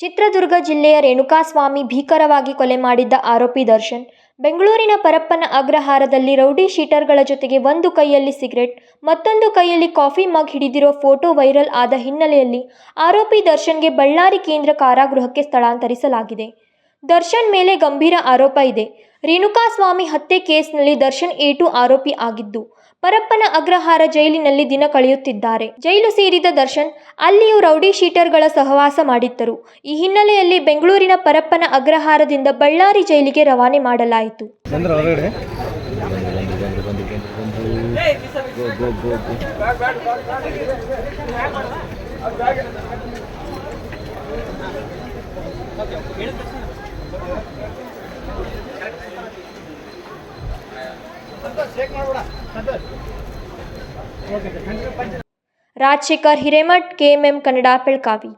ಚಿತ್ರದುರ್ಗ ಜಿಲ್ಲೆಯ ರೇಣುಕಾಸ್ವಾಮಿ ಭೀಕರವಾಗಿ ಕೊಲೆ ಮಾಡಿದ್ದ ಆರೋಪಿ ದರ್ಶನ್ ಬೆಂಗಳೂರಿನ ಪರಪ್ಪನ ಅಗ್ರಹಾರದಲ್ಲಿ ರೌಡಿ ಶೀಟರ್ಗಳ ಜೊತೆಗೆ ಒಂದು ಕೈಯಲ್ಲಿ ಸಿಗರೆಟ್ ಮತ್ತೊಂದು ಕೈಯಲ್ಲಿ ಕಾಫಿ ಮಗ್ ಹಿಡಿದಿರೋ ಫೋಟೋ ವೈರಲ್ ಆದ ಹಿನ್ನೆಲೆಯಲ್ಲಿ ಆರೋಪಿ ದರ್ಶನ್ಗೆ ಬಳ್ಳಾರಿ ಕೇಂದ್ರ ಕಾರಾಗೃಹಕ್ಕೆ ಸ್ಥಳಾಂತರಿಸಲಾಗಿದೆ. ದರ್ಶನ್ ಮೇಲೆ ಗಂಭೀರ ಆರೋಪ ಇದೆ. ರೇಣುಕಾಸ್ವಾಮಿ ಹತ್ಯೆ ಕೇಸ್ನಲ್ಲಿ ದರ್ಶನ್ A2 ಆರೋಪಿ ಆಗಿದ್ದು ಪರಪ್ಪನ ಅಗ್ರಹಾರ ಜೈಲಿನಲ್ಲಿ ದಿನ ಕಳೆಯುತ್ತಿದ್ದಾರೆ. ಜೈಲು ಸೇರಿದ ದರ್ಶನ್ ಅಲ್ಲಿಯೂ ರೌಡಿ ಶೀಟರ್ಗಳ ಸಹವಾಸ ಮಾಡಿದ್ದರು. ಈ ಹಿನ್ನೆಲೆಯಲ್ಲಿ ಬೆಂಗಳೂರಿನ ಪರಪ್ಪನ ಅಗ್ರಹಾರದಿಂದ ಬಳ್ಳಾರಿ ಜೈಲಿಗೆ ರವಾನೆ ಮಾಡಲಾಯಿತು. ರಾಜಶೇಖರ್ ಹಿರೇಮಠ್, KMM ಕನ್ನಡ, ಬೆಳಗಾವಿ.